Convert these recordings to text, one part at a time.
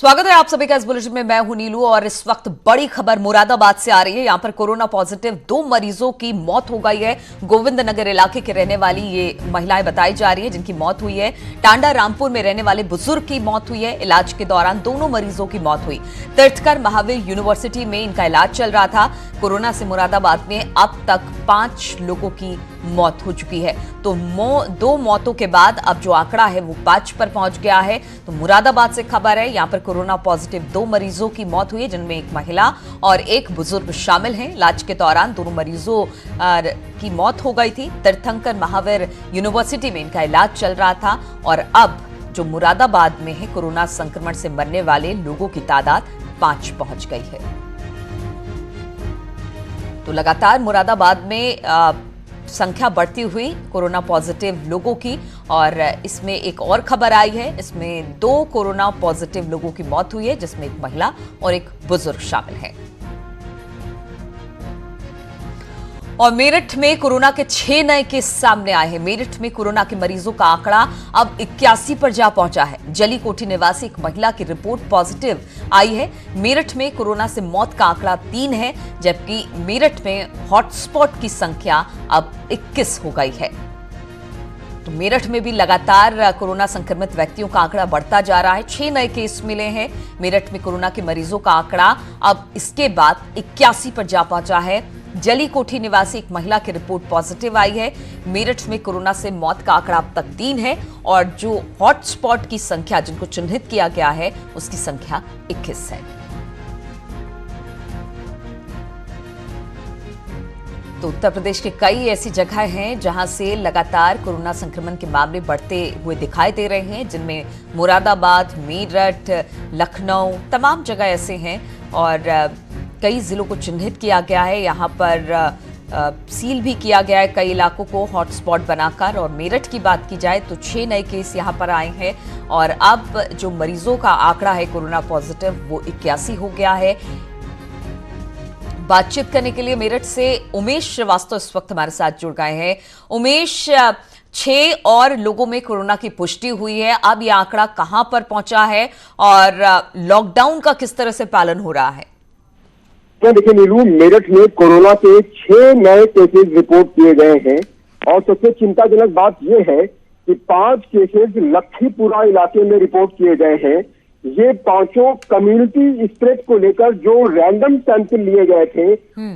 स्वागत है आप सभी का इस बुलेटिन में। मैं हूं नीलू और इस वक्त बड़ी खबर मुरादाबाद से आ रही है। यहां पर कोरोना पॉजिटिव 2 मरीजों की मौत हो गई है। गोविंद नगर इलाके के रहने वाली ये महिलाएं बताई जा रही है जिनकी मौत हुई है। टांडा रामपुर में रहने वाले बुजुर्ग की मौत हुई है। इलाज के दौरान दोनों मरीजों की मौत हुई। तीर्थकर महावीर यूनिवर्सिटी में इनका इलाज चल रहा था। कोरोना से मुरादाबाद में अब तक 5 लोगों की मौत हो चुकी है। तो 2 मौतों के बाद अब जो आंकड़ा है वो 5 पर पहुंच गया है। तो मुरादाबाद से खबर है, यहां पर कोरोना पॉजिटिव 2 मरीजों की मौत हुई है जिनमें एक महिला और एक बुजुर्ग शामिल हैं। इलाज के दौरान दोनों मरीजों की मौत हो गई थी। तीर्थंकर महावीर यूनिवर्सिटी में इनका इलाज चल रहा था और अब जो मुरादाबाद में है कोरोना संक्रमण से मरने वाले लोगों की तादाद 5 पहुंच गई है। तो लगातार मुरादाबाद में संख्या बढ़ती हुई कोरोना पॉजिटिव लोगों की, और इसमें एक और खबर आई है। इसमें 2 कोरोना पॉजिटिव लोगों की मौत हुई है जिसमें एक महिला और एक बुजुर्ग शामिल है। और मेरठ में कोरोना के 6 नए केस सामने आए हैं। मेरठ में कोरोना के मरीजों का आंकड़ा अब 81 पर जा पहुंचा है। जली कोठी निवासी एक महिला की रिपोर्ट पॉजिटिव आई है। मेरठ में कोरोना से मौत का आंकड़ा 3 है, जबकि मेरठ में हॉटस्पॉट की संख्या अब 21 हो गई है। तो मेरठ में भी लगातार कोरोना संक्रमित व्यक्तियों का आंकड़ा बढ़ता जा रहा है। 6 नए केस मिले हैं। मेरठ में कोरोना के मरीजों का आंकड़ा अब इसके बाद 81 पर जा पहुंचा है। जली कोठी निवासी एक महिला की रिपोर्ट पॉजिटिव आई है। मेरठ में कोरोना से मौत का आंकड़ा अब तक 3 है और जो हॉटस्पॉट की संख्या जिनको चिन्हित किया गया है उसकी संख्या 21 है। तो उत्तर प्रदेश के कई ऐसी जगह हैं जहां से लगातार कोरोना संक्रमण के मामले बढ़ते हुए दिखाई दे रहे हैं, जिनमें मुरादाबाद, मेरठ, लखनऊ, तमाम जगह ऐसे हैं और कई जिलों को चिन्हित किया गया है। यहाँ पर सील भी किया गया है कई इलाकों को हॉटस्पॉट बनाकर। और मेरठ की बात की जाए तो 6 नए केस यहाँ पर आए हैं और अब जो मरीजों का आंकड़ा है कोरोना पॉजिटिव वो 81 हो गया है। बातचीत करने के लिए मेरठ से उमेश श्रीवास्तव इस वक्त हमारे साथ जुड़ गए हैं। उमेश, 6 और लोगों में कोरोना की पुष्टि हुई है। अब यह आंकड़ा कहां पर पहुंचा है और लॉकडाउन का किस तरह से पालन हो रहा है? देखिए नीलू, मेरठ में कोरोना के 6 नए केसेस रिपोर्ट किए गए हैं और सबसे चिंताजनक बात यह है कि 5 केसेस लखीपुरा इलाके में रिपोर्ट किए गए हैं। ये 5 कम्युनिटी स्प्रेड को लेकर जो रैंडम सैंपल लिए गए थे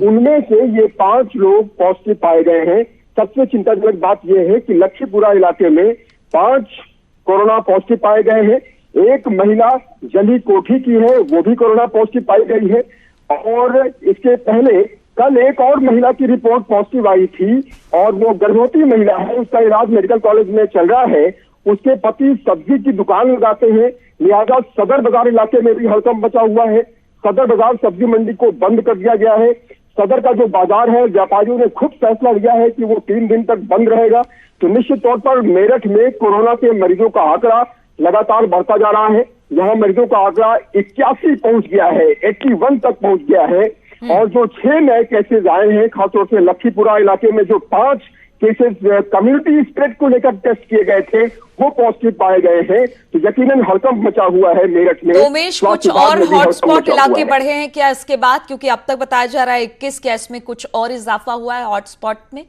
उनमें से ये 5 लोग पॉजिटिव पाए गए हैं। सबसे चिंताजनक बात यह है कि लखीपुरा इलाके में 5 कोरोना पॉजिटिव पाए गए हैं। एक महिला जली कोठी की है, वो भी कोरोना पॉजिटिव पाई गई है। और इसके पहले कल एक और महिला की रिपोर्ट पॉजिटिव आई थी और वो गर्भवती महिला है, उसका इलाज मेडिकल कॉलेज में चल रहा है। उसके पति सब्जी की दुकान लगाते हैं, लिहाजा सदर बाजार इलाके में भी हड़कंप मचा हुआ है। सदर बाजार सब्जी मंडी को बंद कर दिया गया है। सदर का जो बाजार है, व्यापारियों ने खुद फैसला लिया है कि वो 3 दिन तक बंद रहेगा। तो निश्चित तौर पर मेरठ में कोरोना के मरीजों का आंकड़ा लगातार बढ़ता जा रहा है। यहाँ मरीजों का आंकड़ा 81 पहुंच गया है, 81 तक पहुंच गया है। और जो 6 नए केसेस आए हैं, खासतौर से लखीपुरा इलाके में जो 5 केसेस कम्युनिटी स्प्रेड को लेकर टेस्ट किए गए थे वो पॉजिटिव पाए गए हैं। तो यकीनन हड़कंप मचा हुआ है मेरठ में। उमेश, कुछ और हॉटस्पॉट इलाके बढ़े हैं क्या इसके बाद? क्योंकि अब तक बताया जा रहा है 21 केस में कुछ और इजाफा हुआ है हॉटस्पॉट में।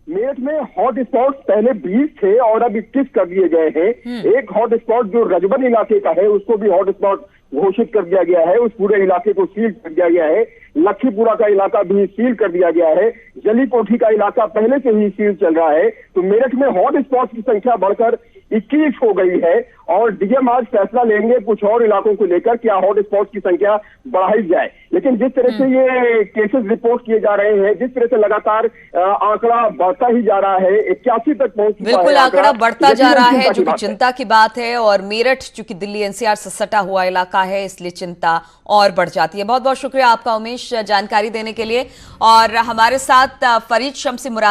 मेरठ में हॉट स्पॉट पहले 20 थे और अब 21 कर दिए गए हैं। एक हॉट स्पॉट जो रजबन इलाके का है उसको भी हॉट स्पॉट घोषित कर दिया गया है। उस पूरे इलाके को सील कर दिया गया है। लखीपुरा का इलाका भी सील कर दिया गया है। जली कोठी का इलाका पहले से ही सील चल रहा है। तो मेरठ में हॉट स्पॉट की संख्या बढ़कर 21 हो गई है और डीएम आज फैसला लेंगे कुछ और इलाकों को लेकर क्या हॉट स्पॉट की संख्या बढ़ाई जाए। लेकिन जिस तरह से ये केसेस रिपोर्ट किए जा रहे हैं, जिस तरह से लगातार आंकड़ा बढ़ता ही जा रहा है, 81 तक पहुंच चुका है। बिल्कुल, आंकड़ा बढ़ता जा रहा है जो कि चिंता की बात है। और मेरठ चूंकि दिल्ली एनसीआर से सटा हुआ इलाका है इसलिए चिंता और बढ़ जाती है। बहुत बहुत शुक्रिया आपका उमेश जानकारी देने के लिए। और हमारे साथ फरीद शम्सी मुराद